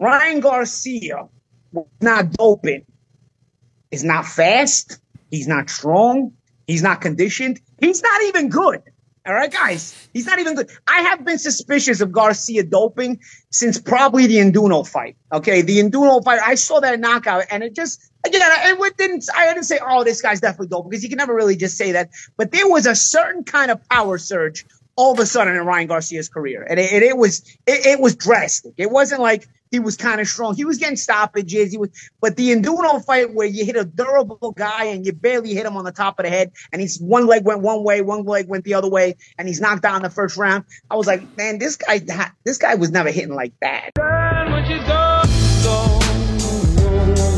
Ryan Garcia was not doping. He's not fast. He's not strong. He's not conditioned. He's not even good. All right, guys, he's not even good. I have been suspicious of Garcia doping since probably the Nduno fight. Okay, the Nduno fight, I saw that knockout, and it just, again, I didn't say, oh, this guy's definitely doping, because you can never really just say that. But there was a certain kind of power surge all of a sudden in Ryan Garcia's career, and it was drastic. It wasn't like he was kind of strong. He was getting stoppages. But the Nduno fight where you hit a durable guy and you barely hit him on the top of the head, and he's one leg went one way, one leg went the other way, and he's knocked out in the first round. I was like, man, this guy was never hitting like that.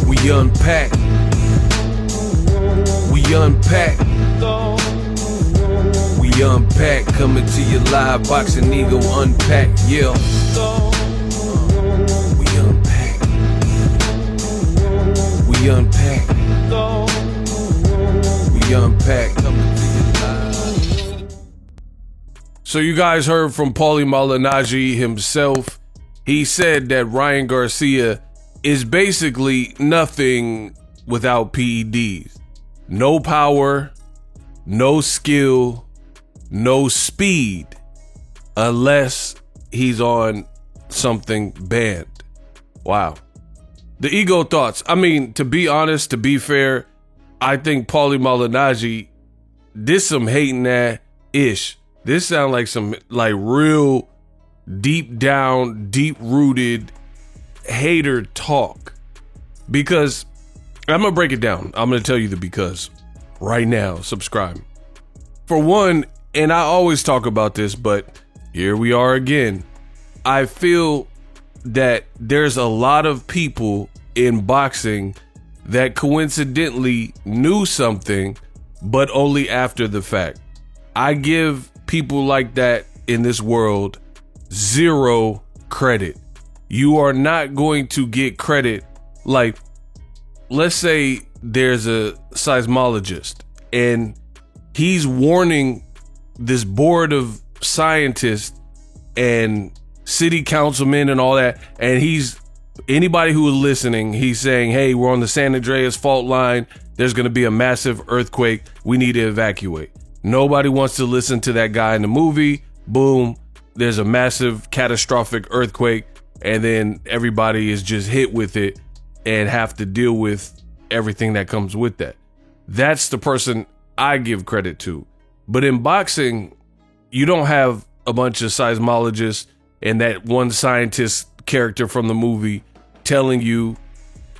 We unpack. We unpack, coming to your live boxing ego unpack, yeah. We unpack. We unpack. We unpack, coming to your live. So you guys heard from Paulie Malignaggi himself. He said that Ryan Garcia is basically nothing without PEDs. No power, no skill, no speed, unless he's on something banned. Wow. The ego thoughts. I mean, to be honest, to be fair, I think Paulie Malignaggi, this some hating that ish. This sound like some like real deep down, deep rooted hater talk. Because I'm gonna break it down. I'm gonna tell you the because right now. Subscribe. For one, and I always talk about this, but here we are again. I feel that there's a lot of people in boxing that coincidentally knew something, but only after the fact. I give people like that in this world zero credit. You are not going to get credit. Like, let's say there's a seismologist and he's warning this board of scientists and city councilmen and all that, and anybody who is listening, he's saying, hey, we're on the San Andreas fault line, there's going to be a massive earthquake, we need to evacuate. Nobody wants to listen to that guy in the movie. Boom, there's a massive catastrophic earthquake, and then everybody is just hit with it and have to deal with everything that comes with that. That's the person I give credit to. But in boxing, you don't have a bunch of seismologists and that one scientist character from the movie telling you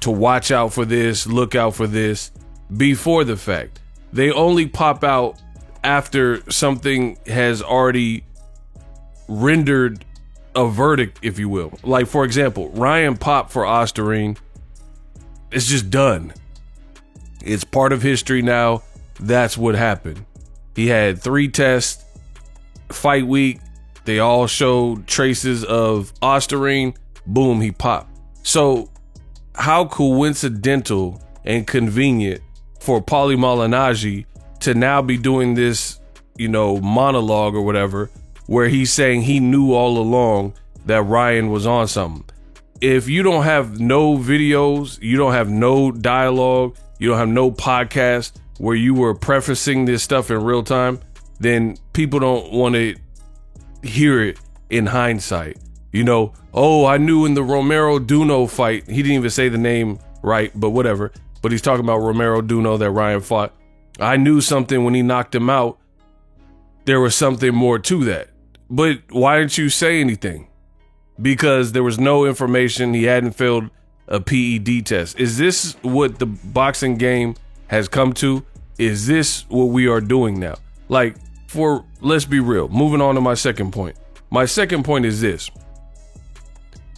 to watch out for this, look out for this before the fact. They only pop out after something has already rendered a verdict, if you will. Like, for example, Ryan popped for Osterine. It's just done. It's part of history now. That's what happened. He had 3 tests, fight week. They all showed traces of Osterine. Boom, he popped. So how coincidental and convenient for Paulie Malignaggi to now be doing this, monologue or whatever, where he's saying he knew all along that Ryan was on something. If you don't have no videos, you don't have no dialogue, you don't have no podcast where you were prefacing this stuff in real time, then people don't want to hear it in hindsight. Oh, I knew in the Romero Duno fight, he didn't even say the name right, but whatever. But he's talking about Romero Duno that Ryan fought. I knew something when he knocked him out. There was something more to that. But why didn't you say anything? Because there was no information. He hadn't failed a PED test. Is this what the boxing game has come to? Is this what we are doing now? Like, let's be real. Moving on to my second point. My second point is this.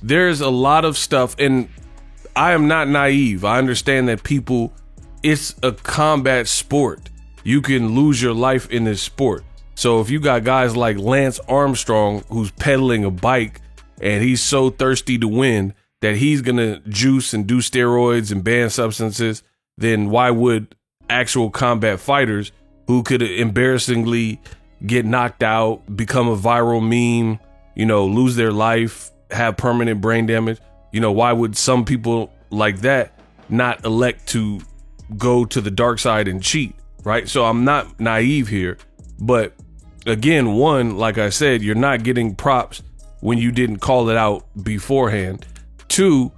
There's a lot of stuff, and I am not naive. I understand that it's a combat sport. You can lose your life in this sport. So if you got guys like Lance Armstrong, who's pedaling a bike, and he's so thirsty to win that he's going to juice and do steroids and ban substances, then why would actual combat fighters who could embarrassingly get knocked out, become a viral meme, lose their life, have permanent brain damage, You know, why would some people like that not elect to go to the dark side and cheat, right? So I'm not naive here, but again, one, like I said, you're not getting props when you didn't call it out beforehand. Two,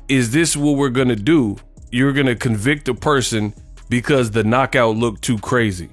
is this what we're going to do? You're going to convict a person because the knockout looked too crazy.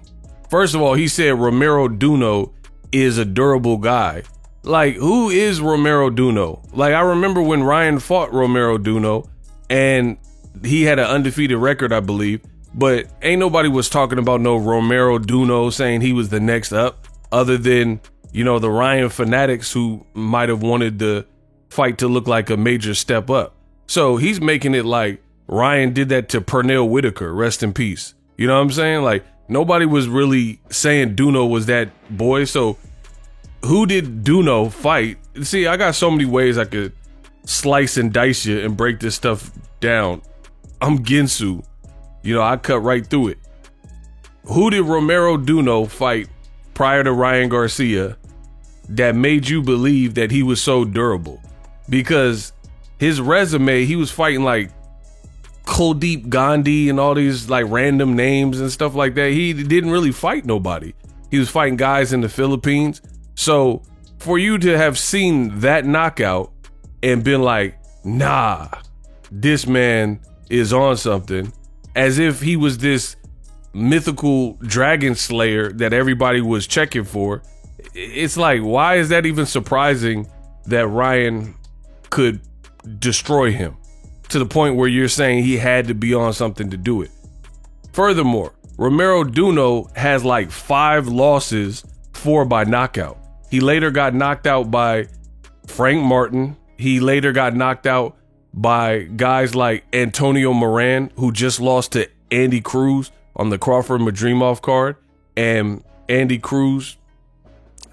First of all, he said Romero Duno is a durable guy. Like, who is Romero Duno? Like, I remember when Ryan fought Romero Duno and he had an undefeated record, I believe, but ain't nobody was talking about no Romero Duno saying he was the next up, other than, you know, the Ryan fanatics who might have wanted the fight to look like a major step up. So he's making it like Ryan did that to Pernell Whitaker, rest in peace. You know what I'm saying? Like, nobody was really saying Duno was that boy. So who did Duno fight? See, I got so many ways I could slice and dice you and break this stuff down. I'm Ginsu. You know, I cut right through it. Who did Romero Duno fight prior to Ryan Garcia that made you believe that he was so durable? Because his resume, he was fighting like Kuldeep Gandhi and all these like random names and stuff like that. He didn't really fight nobody. He was fighting guys in the Philippines. So for you to have seen that knockout and been like, nah, this man is on something, as if he was this mythical dragon slayer that everybody was checking for. It's like, why is that even surprising that Ryan could destroy him to the point where you're saying he had to be on something to do it? Furthermore, Romero Duno has like 5 losses, 4 by knockout. He later got knocked out by Frank Martin. He later got knocked out by guys like Antonio Moran, who just lost to Andy Cruz on the Crawford Madrimov card, and Andy Cruz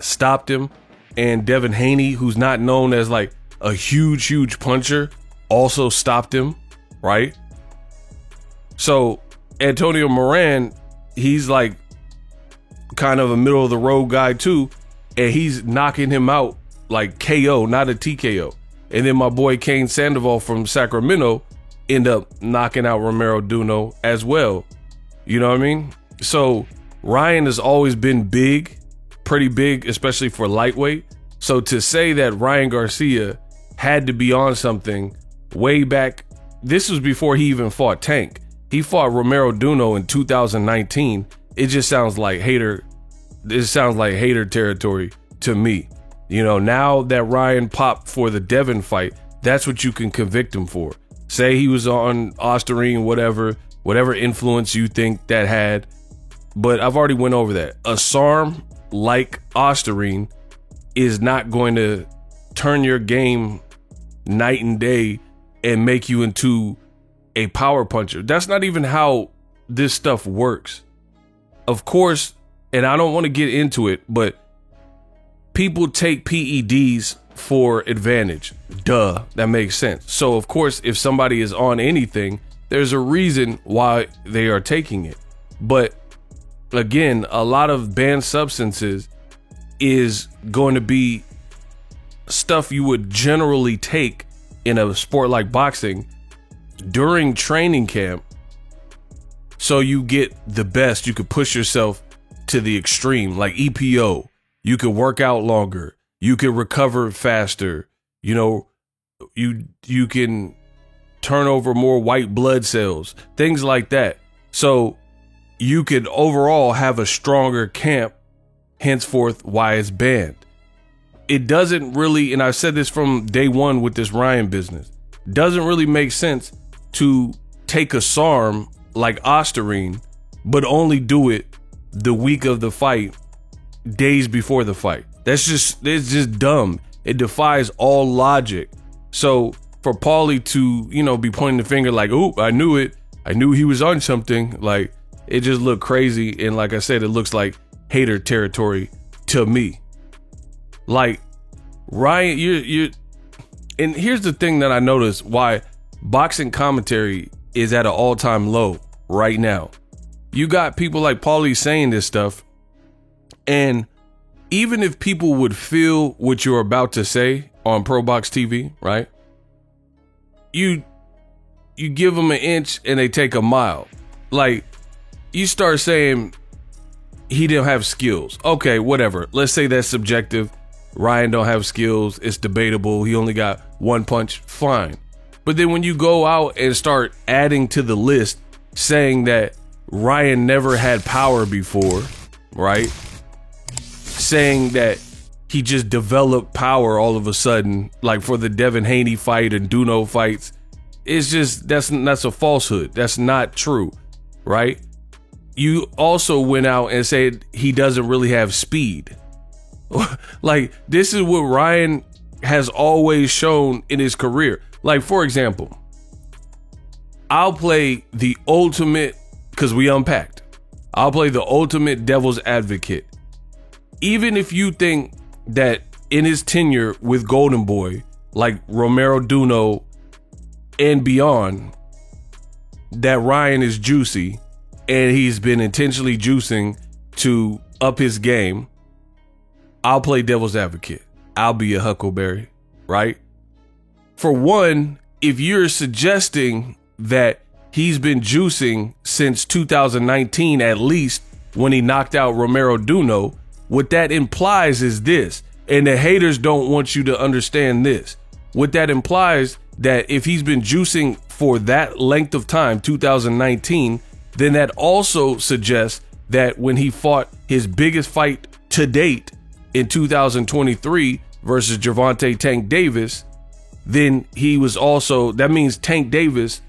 stopped him. And Devin Haney, who's not known as like a huge puncher, also stopped him, right? So Antonio Moran, he's like kind of a middle of the road guy too, and he's knocking him out like KO, not a TKO. And then my boy Kane Sandoval from Sacramento end up knocking out Romero Duno as well. You know what I mean? So Ryan has always been big, pretty big, especially for lightweight. So to say that Ryan Garcia had to be on something way back, this was before he even fought Tank. He fought Romero Duno in 2019. It just sounds like hater. It sounds like hater territory to me. You know, now that Ryan popped for the Devin fight, that's what you can convict him for. Say he was on Osterine, whatever influence you think that had. But I've already went over that. A SARM like Osterine is not going to turn your game night and day and make you into a power puncher. That's not even how this stuff works. Of course, and I don't want to get into it, but people take PEDs for advantage. Duh, that makes sense. So of course, if somebody is on anything, there's a reason why they are taking it. But again, a lot of banned substances is going to be stuff you would generally take in a sport like boxing during training camp, so you get the best. You could push yourself to the extreme, like EPO. You could work out longer. You could recover faster. You know, you can turn over more white blood cells, things like that. So you could overall have a stronger camp, henceforth why it's banned. It doesn't really, and I've said this from day one with this Ryan business, doesn't really make sense to take a SARM like Osterine, but only do it the week of the fight, days before the fight. It's just dumb. It defies all logic. So for Paulie to, you know, be pointing the finger like, oh, I knew it. I knew he was on something. Like, it just looked crazy. And like I said, it looks like hater territory to me. Like, Ryan, you and here's the thing that I noticed why boxing commentary is at an all-time low right now. You got people like Paulie saying this stuff, and even if people would feel what you're about to say on Pro Box TV, right? you give them an inch and they take a mile. Like, you start saying he didn't have skills. Okay, whatever. Let's say that's subjective. Ryan don't have skills. It's debatable. He only got one punch. Fine. But then when you go out and start adding to the list, saying that Ryan never had power before, right? Saying that he just developed power all of a sudden, like for the Devin Haney fight and Duno fights. It's just, that's a falsehood. That's not true, right? You also went out and said he doesn't really have speed. Like, this is what Ryan has always shown in his career. Like, for example, I'll play the ultimate, because we unpacked, I'll play the ultimate devil's advocate. Even if you think that in his tenure with Golden Boy, like Romero Duno and beyond, that Ryan is juicy and he's been intentionally juicing to up his game, I'll play devil's advocate. I'll be a Huckleberry, right? For one, if you're suggesting that he's been juicing since 2019, at least when he knocked out Romero Duno, what that implies is this, and the haters don't want you to understand this. What that implies, that if he's been juicing for that length of time, 2019, then that also suggests that when he fought his biggest fight to date in 2023 versus Gervonta Tank Davis, then he was also, that means Tank Davis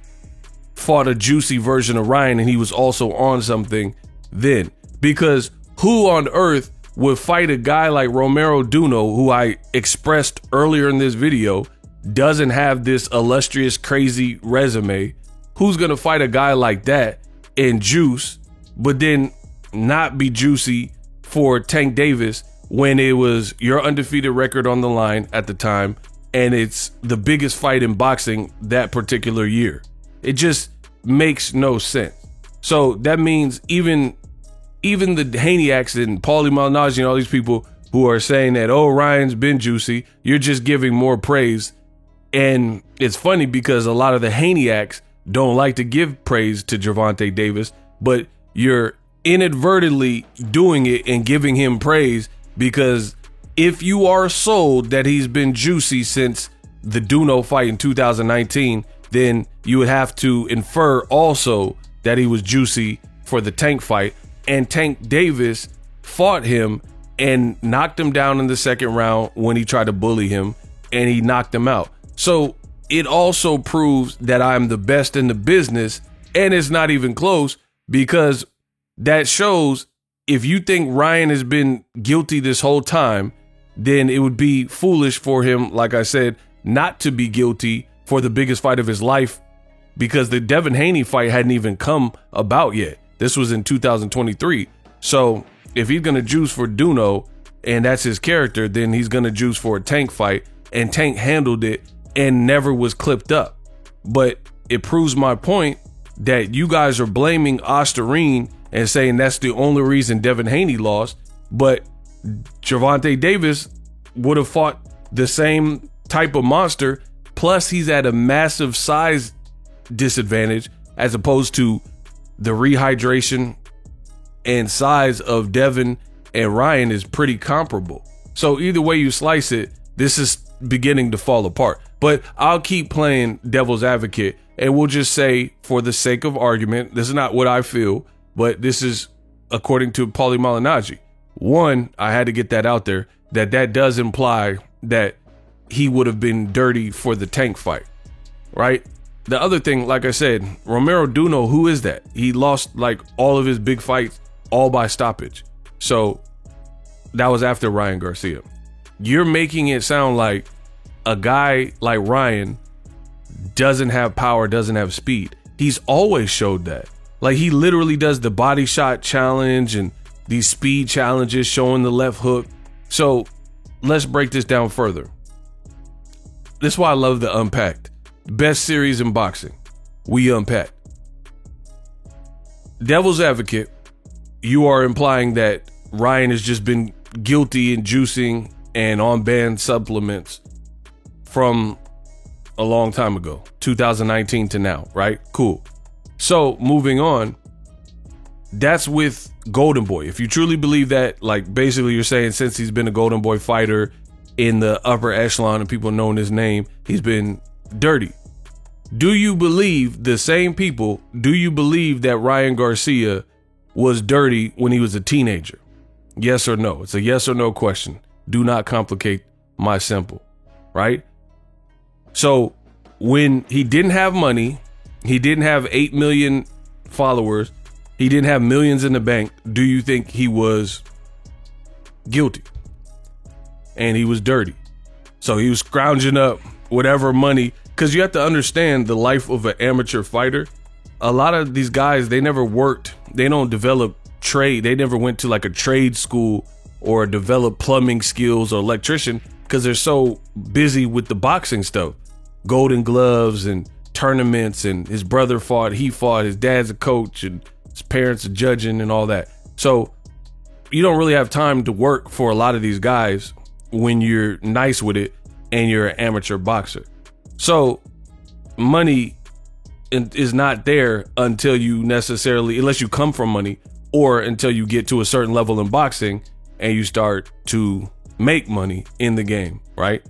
fought a juicy version of Ryan and he was also on something then. Because who on earth would fight a guy like Romero Duno, who I expressed earlier in this video, doesn't have this illustrious, crazy resume? Who's going to fight a guy like that and juice, but then not be juicy for Tank Davis when it was your undefeated record on the line at the time and it's the biggest fight in boxing that particular year? It just makes no sense. So that means even the Haneyacks and Paulie Malignaggi and all these people who are saying that, oh, Ryan's been juicy, you're just giving more praise. And it's funny because a lot of the Haneyacks don't like to give praise to Gervonta Davis, but you're inadvertently doing it and giving him praise, because if you are sold that he's been juicy since the Duno fight in 2019, then you would have to infer also that he was juicy for the Tank fight. And Tank Davis fought him and knocked him down in the second round when he tried to bully him, and he knocked him out. So it also proves that I'm the best in the business, and it's not even close, because that shows if you think Ryan has been guilty this whole time, then it would be foolish for him, like I said, not to be guilty for the biggest fight of his life, because the Devin Haney fight hadn't even come about yet. This was in 2023. So if he's going to juice for Duno and that's his character, then he's going to juice for a Tank fight, and Tank handled it and never was clipped up. But it proves my point that you guys are blaming Ostarine and saying that's the only reason Devin Haney lost, but Gervonta Davis would have fought the same type of monster, plus he's at a massive size disadvantage as opposed to the rehydration and size of Devin and Ryan is pretty comparable. So either way you slice it, this is beginning to fall apart. But I'll keep playing devil's advocate, and we'll just say, for the sake of argument, this is not what I feel, but this is according to Paulie Malignaggi. One, I had to get that out there, that does imply that he would have been dirty for the Tank fight, right? The other thing, like I said, Romero Duno, who is that? He lost like all of his big fights, all by stoppage. So that was after Ryan Garcia. You're making it sound like a guy like Ryan doesn't have power, doesn't have speed. He's always showed that. Like, he literally does the body shot challenge and these speed challenges showing the left hook. So let's break this down further. This is why I love the Unpacked. Best series in boxing. We unpack. Devil's advocate, you are implying that Ryan has just been guilty in juicing and on banned supplements from a long time ago, 2019 to now, right? Cool. So moving on, that's with Golden Boy. If you truly believe that, like basically you're saying since he's been a Golden Boy fighter in the upper echelon and people knowing his name, he's been dirty. Do you believe the same people? Do you believe that Ryan Garcia was dirty when he was a teenager? Yes or no? It's a yes or no question. Do not complicate my simple, right? So when he didn't have money, he didn't have 8 million followers, he didn't have millions in the bank, do you think he was guilty? And he was dirty. So he was scrounging up whatever money, because you have to understand the life of an amateur fighter. A lot of these guys, they never worked. They don't develop trade. They never went to like a trade school or develop plumbing skills or electrician because they're so busy with the boxing stuff. Golden gloves and tournaments, and his brother fought, he fought, his dad's a coach and his parents are judging and all that. So you don't really have time to work for a lot of these guys when you're nice with it and you're an amateur boxer. So money is not there until you necessarily, unless you come from money, or until you get to a certain level in boxing and you start to make money in the game, right?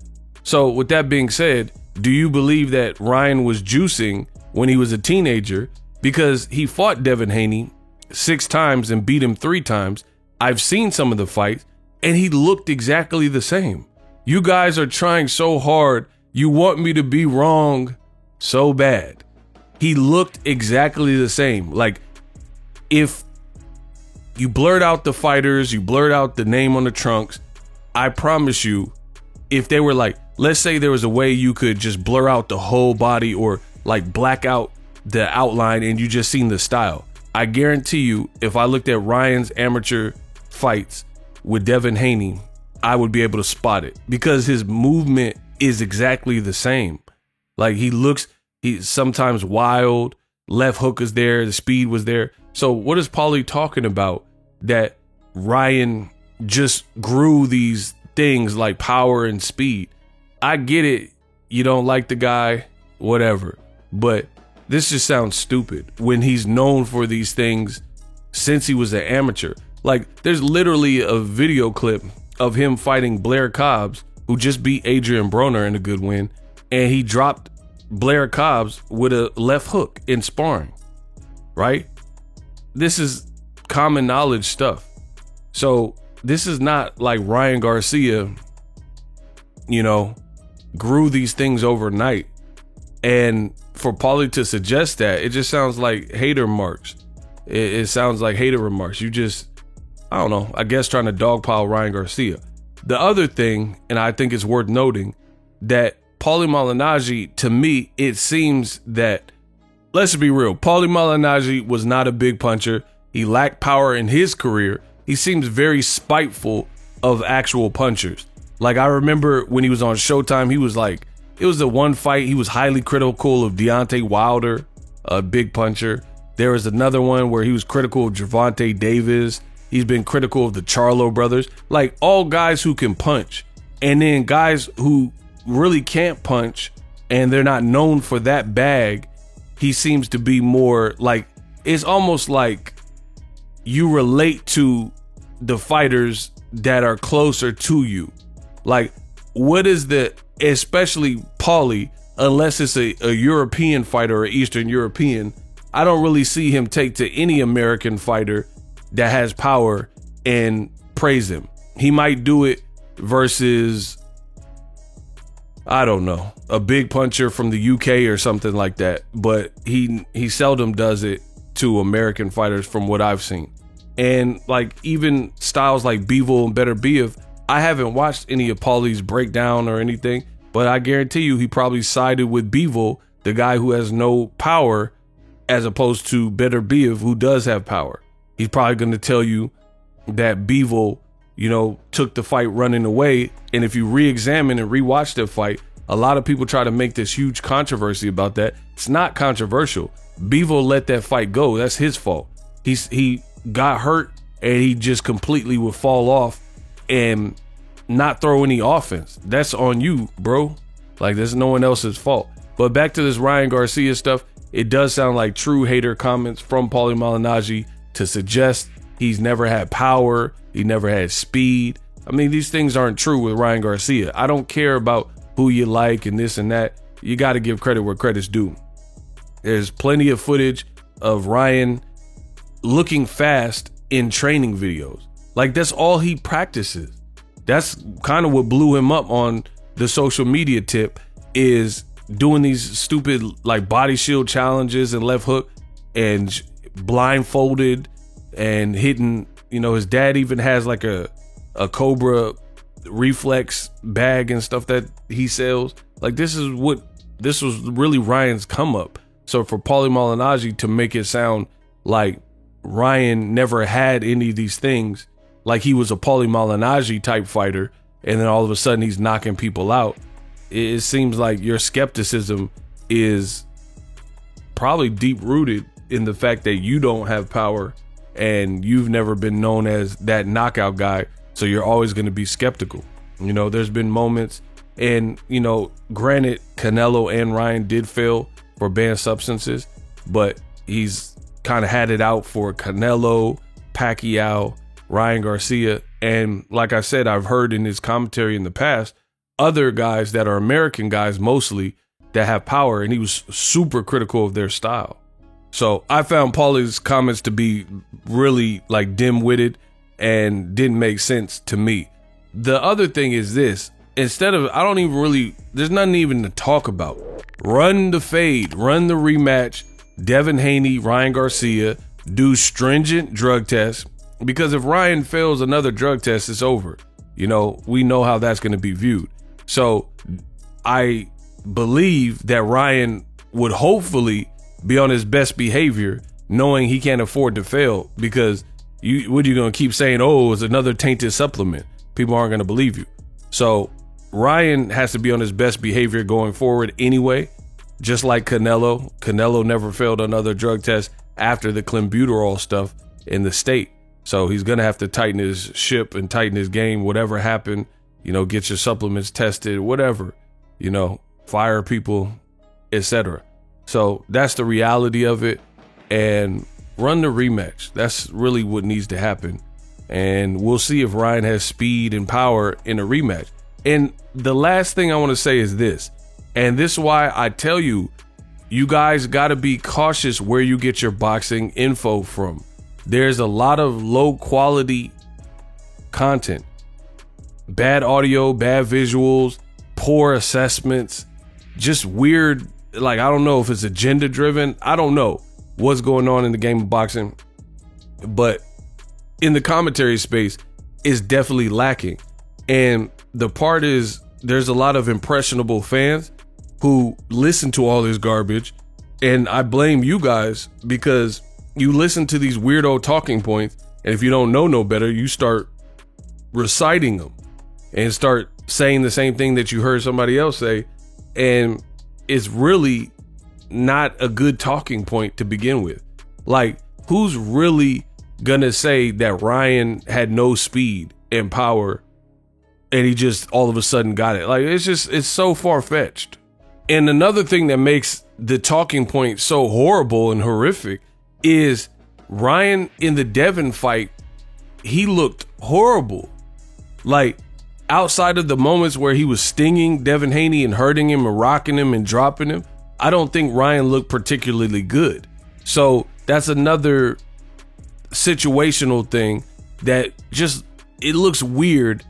So with that being said, do you believe that Ryan was juicing when he was a teenager? Because he fought Devin Haney 6 times and beat him 3 times. I've seen some of the fights and he looked exactly the same. You guys are trying so hard. You want me to be wrong so bad. He looked exactly the same. Like, if you blurred out the fighters, you blurred out the name on the trunks, I promise you, if they were like, let's say there was a way you could just blur out the whole body or like black out the outline and you just seen the style. I guarantee you, if I looked at Ryan's amateur fights with Devin Haney, I would be able to spot it because his movement is exactly the same. Like, he's sometimes wild, left hook is there, the speed was there. So what is Paulie talking about that Ryan just grew these things like power and speed? I get it. You don't like the guy, whatever. But this just sounds stupid when he's known for these things since he was an amateur. Like, there's literally a video clip of him fighting Blair Cobbs, who just beat Adrian Broner in a good win. And he dropped Blair Cobbs with a left hook in sparring, right? This is common knowledge stuff. So this is not like Ryan Garcia, grew these things overnight. And for Paulie to suggest that, it just sounds like hater marks. It sounds like hater remarks. You just, I don't know, I guess trying to dogpile Ryan Garcia. The other thing, and I think it's worth noting, that Paulie Malignaggi, to me, it seems that, let's be real, Paulie Malignaggi was not a big puncher. He lacked power in his career. He seems very spiteful of actual punchers. Like, I remember when he was on Showtime, he was like, it was the one fight, he was highly critical of Deontay Wilder, a big puncher. There was another one where he was critical of Gervonta Davis. He's been critical of the Charlo brothers, like all guys who can punch. And then guys who really can't punch and they're not known for that bag, he seems to be more like, it's almost like you relate to the fighters that are closer to you. Like, what is the, especially Paulie, unless it's a European fighter or Eastern European, I don't really see him take to any American fighter that has power and praise him. He might do it versus, I don't know, a big puncher from the UK or something like that, but he seldom does it to American fighters from what I've seen. And like, even styles like Bivol and Beterbiev, I haven't watched any of Paulie's breakdown or anything, but I guarantee you he probably sided with Bivol, the guy who has no power, as opposed to Beterbiev, who does have power. He's probably going to tell you that Bivol, took the fight running away. And if you re-examine and rewatch the fight, a lot of people try to make this huge controversy about that. It's not controversial. Bivol let that fight go. That's his fault. He got hurt and he just completely would fall off and not throw any offense. That's on you, bro. Like, there's no one else's fault. But back to this Ryan Garcia stuff, it does sound like true hater comments from Paulie Malignaggi to suggest he's never had power, he never had speed. I mean, these things aren't true with Ryan Garcia. I don't care about who you like and this and that. You got to give credit where credit's due. There's plenty of footage of Ryan looking fast in training videos. Like, that's all he practices. That's kind of what blew him up on the social media tip, is doing these stupid like body shield challenges and left hook and blindfolded and hitting, you know, his dad even has like a Cobra reflex bag and stuff that he sells. Like, this was really Ryan's come up. So for Paulie Malignaggi to make it sound like Ryan never had any of these things, like he was a Paulie Malignaggi type fighter, and then all of a sudden he's knocking people out, it seems like your skepticism is probably deep rooted in the fact that you don't have power and you've never been known as that knockout guy. So you're always going to be skeptical. You know, there's been moments, and, you know, granted, Canelo and Ryan did fail for banned substances, but he's kind of had it out for Canelo, Pacquiao, Ryan Garcia. And like I said, I've heard in his commentary in the past, other guys that are American guys mostly that have power, and he was super critical of their style. So I found Paulie's comments to be really like dim-witted and didn't make sense to me. The other thing is this, instead of, I don't even really, there's nothing even to talk about. Run the fade, run the rematch, Devin Haney, Ryan Garcia, do stringent drug tests, because if Ryan fails another drug test, it's over. You know, we know how that's going to be viewed. So I believe that Ryan would hopefully be on his best behavior, knowing he can't afford to fail, because what are you going to keep saying? Oh, it's another tainted supplement. People aren't going to believe you. So Ryan has to be on his best behavior going forward anyway, just like Canelo. Canelo never failed another drug test after the clenbuterol stuff in the state. So he's going to have to tighten his ship and tighten his game, whatever happened, you know, get your supplements tested, whatever, you know, fire people, etc. So that's the reality of it. And run the rematch. That's really what needs to happen. And we'll see if Ryan has speed and power in a rematch. And the last thing I want to say is this, and this is why I tell you, you guys got to be cautious where you get your boxing info from. There's a lot of low quality content, bad audio, bad visuals, poor assessments, just weird. Like, I don't know if it's agenda driven. I don't know what's going on in the game of boxing, but in the commentary space, it's definitely lacking. And the part is, there's a lot of impressionable fans who listen to all this garbage. And I blame you guys, because you listen to these weirdo talking points, and if you don't know no better, you start reciting them and start saying the same thing that you heard somebody else say. And it's really not a good talking point to begin with. Like, who's really gonna say that Ryan had no speed and power and he just all of a sudden got it? Like, it's so far-fetched. And another thing that makes the talking point so horrible and horrific is Ryan in the Devin fight, he looked horrible. Like, outside of the moments where he was stinging Devin Haney and hurting him and rocking him and dropping him, I don't think Ryan looked particularly good. So that's another situational thing that just, it looks weird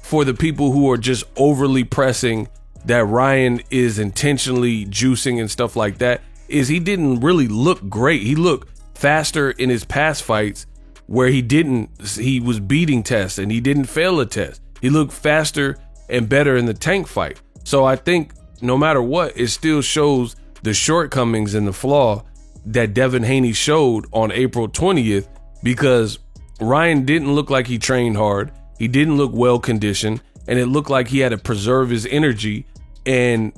for the people who are just overly pressing that Ryan is intentionally juicing and stuff like that. Is he didn't really look great. He looked faster in his past fights where he was beating tests and he didn't fail a test. He looked faster and better in the Tank fight. So I think no matter what, it still shows the shortcomings and the flaw that Devin Haney showed on April 20th, because Ryan didn't look like he trained hard. He didn't look well conditioned, and it looked like he had to preserve his energy. And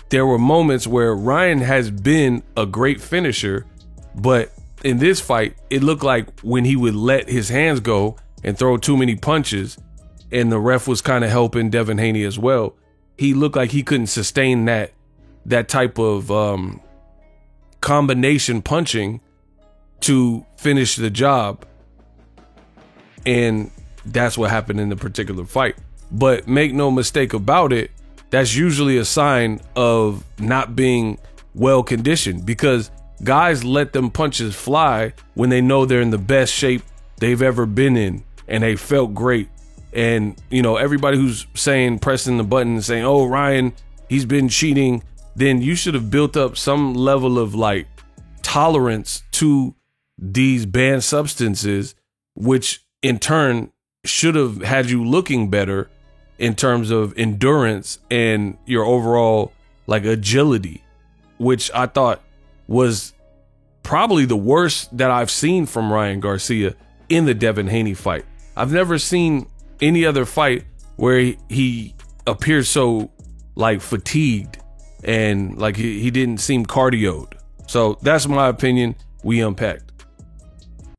there were moments where Ryan has been a great finisher, but in this fight, it looked like when he would let his hands go and throw too many punches, and the ref was kind of helping Devin Haney as well, he looked like he couldn't sustain that that type of combination punching to finish the job. And that's what happened in the particular fight. But make no mistake about it, that's usually a sign of not being well conditioned, because guys let them punches fly when they know they're in the best shape they've ever been in and they felt great. And, you know, everybody who's saying, pressing the button and saying, oh, Ryan, he's been cheating, then you should have built up some level of like tolerance to these banned substances, which in turn should have had you looking better in terms of endurance and your overall like agility, which I thought was probably the worst that I've seen from Ryan Garcia in the Devin Haney fight. I've never seen any other fight where he appears so like fatigued and like he didn't seem cardioed. So that's my opinion. We unpacked.